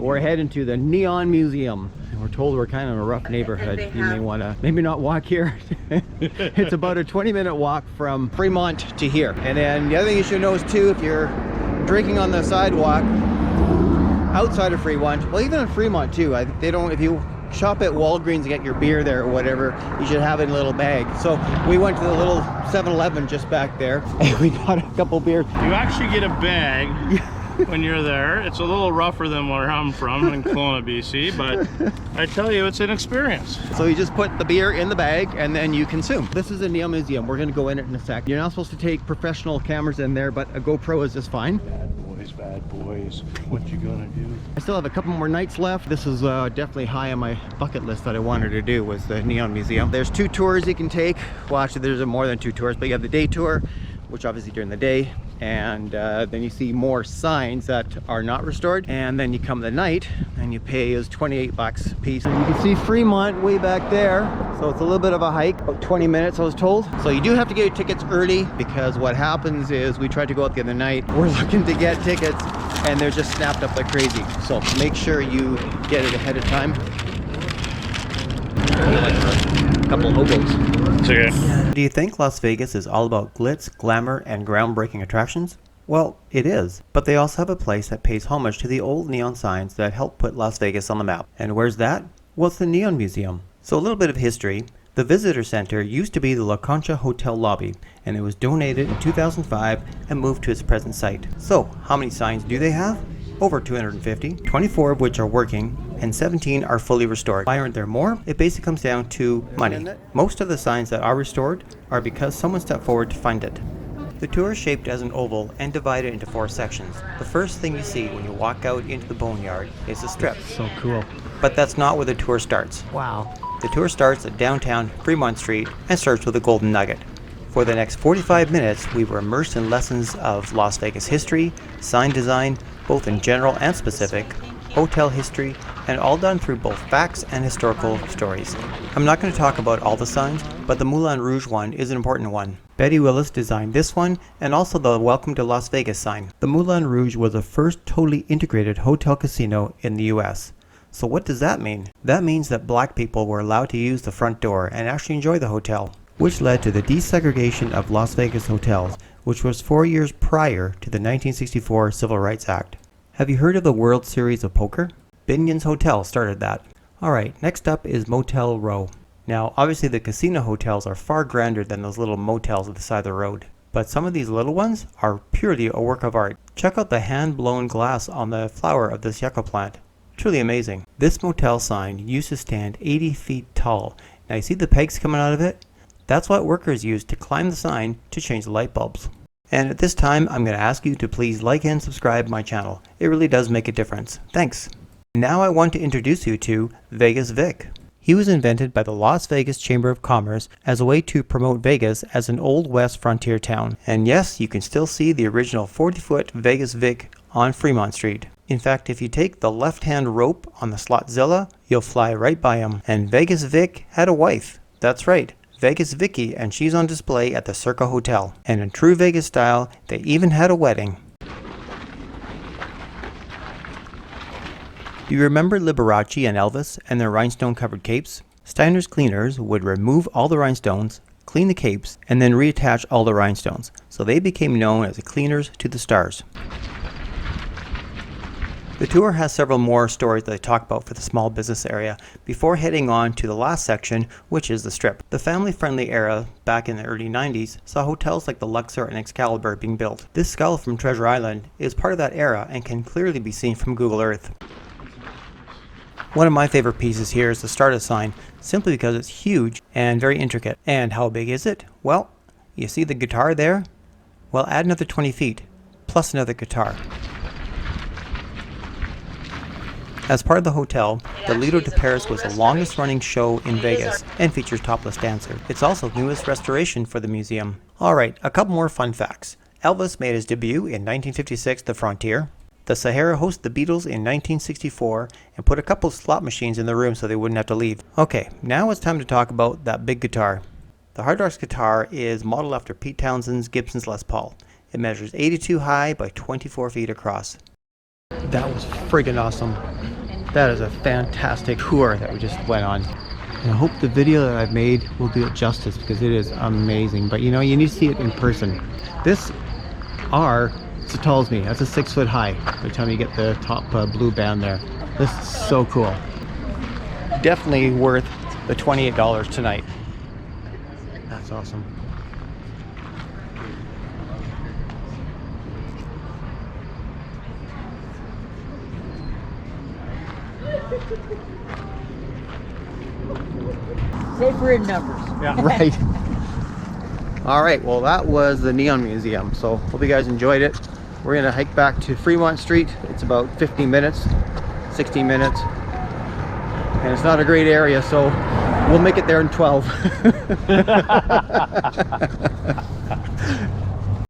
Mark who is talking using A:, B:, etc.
A: We're heading to the Neon Museum. And we're told we're kind of in a rough neighborhood. You may want to maybe not walk here. It's about a 20-minute walk from Fremont to here. And then the other thing you should know is too, if you're drinking on the sidewalk outside of Fremont, well, even in Fremont too, they don't, if you shop at Walgreens and get your beer there or whatever, you should have it in a little bag. So we went to the little 7-Eleven just back there and we got a couple beers.
B: You actually get a bag when you're there. It's a little rougher than where I'm from in Kelowna, BC, but I tell you, it's an experience.
A: So you just put the beer in the bag and then you consume. This is a Neon Museum. We're gonna go in it in a sec. You're not supposed to take professional cameras in there, but a GoPro is just fine.
B: Bad boys, what you gonna do?
A: I still have a couple more nights left. This is definitely high on my bucket list that I wanted to do, was the Neon Museum. There's 2 tours you can take. Well, actually there's more than 2 tours, but you have the day tour, which obviously during the day, and then you see more signs that are not restored, and then you come the night and you pay is 28 bucks a piece. And you can see Fremont way back there, so it's a little bit of a hike, about 20 minutes I was told. So you do have to get your tickets early, because what happens is we tried to go out the other night, we're looking to get tickets and they're just snapped up like crazy. So make sure you get it ahead of time. A couple of hobos.
B: It's okay.
A: Do you think Las Vegas is all about glitz, glamour, and groundbreaking attractions? Well, it is, but they also have a place that pays homage to the old neon signs that helped put Las Vegas on the map. And where's that? Well, it's the Neon Museum. So a little bit of history. The visitor center used to be the La Concha Hotel lobby, and it was donated in 2005 and moved to its present site. So, how many signs do they have? Over 250, 24 of which are working, and 17 are fully restored. Why aren't there more? It basically comes down to money. Most of the signs that are restored are because someone stepped forward to find it. The tour is shaped as an oval and divided into 4 sections. The first thing you see when you walk out into the boneyard is the strip.
C: So cool.
A: But that's not where the tour starts.
C: Wow.
A: The tour starts at downtown Fremont Street and starts with the Golden Nugget. For the next 45 minutes, we were immersed in lessons of Las Vegas history, sign design, both in general and specific, hotel history, and all done through both facts and historical stories. I'm not going to talk about all the signs, but the Moulin Rouge one is an important one. Betty Willis designed this one, and also the Welcome to Las Vegas sign. The Moulin Rouge was the first totally integrated hotel casino in the US. So what does that mean? That means that black people were allowed to use the front door and actually enjoy the hotel, which led to the desegregation of Las Vegas hotels, which was 4 years prior to the 1964 Civil Rights Act. Have you heard of the World Series of Poker? Binion's Hotel started that. Alright, next up is Motel Row. Now, obviously the casino hotels are far grander than those little motels at the side of the road, but some of these little ones are purely a work of art. Check out the hand-blown glass on the flower of this yucca plant. Truly amazing. This motel sign used to stand 80 feet tall. Now you see the pegs coming out of it? That's what workers used to climb the sign to change the light bulbs. And at this time, I'm going to ask you to please like and subscribe my channel. It really does make a difference. Thanks. Now I want to introduce you to Vegas Vic. He was invented by the Las Vegas Chamber of Commerce as a way to promote Vegas as an Old West frontier town. And yes, you can still see the original 40-foot Vegas Vic on Fremont Street. In fact, if you take the left-hand rope on the Slotzilla, you'll fly right by him. And Vegas Vic had a wife. That's right, Vegas Vicky, and she's on display at the Circa Hotel. And in true Vegas style, they even had a wedding. Do you remember Liberace and Elvis and their rhinestone-covered capes? Steiner's cleaners would remove all the rhinestones, clean the capes, and then reattach all the rhinestones. So they became known as the cleaners to the stars. The tour has several more stories that I talk about for the small business area before heading on to the last section, which is the Strip. The family-friendly era back in the early 90s saw hotels like the Luxor and Excalibur being built. This skull from Treasure Island is part of that era and can clearly be seen from Google Earth. One of my favorite pieces here is the Stardust sign, simply because it's huge and very intricate. And how big is it? Well, you see the guitar there? Well, add another 20 feet, plus another guitar. As part of the hotel, the Lido de Paris was the longest running show in Vegas and features Topless Dancer. It's also the newest restoration for the museum. Alright, a couple more fun facts. Elvis made his debut in 1956 at the Frontier. The Sahara hosted the Beatles in 1964 and put a couple of slot machines in the room so they wouldn't have to leave. Okay, now it's time to talk about that big guitar. The Hard Rocks guitar is modeled after Pete Townshend's Gibson's Les Paul. It measures 82 high by 24 feet across. That was friggin' awesome. That is a fantastic tour that we just went on. And I hope the video that I've made will do it justice because it is amazing. But you know, you need to see it in person. This R, it's as tall as me. That's a 6 foot high by the time you get the top blue band there. This is so cool. Definitely worth the $28 tonight. That's awesome.
C: Safer in numbers.
B: Yeah.
A: Right. All right, well that was the Neon Museum. So hope you guys enjoyed it. We're gonna hike back to Fremont Street. It's about 15 minutes, 16 minutes. And it's not a great area, so we'll make it there in 12.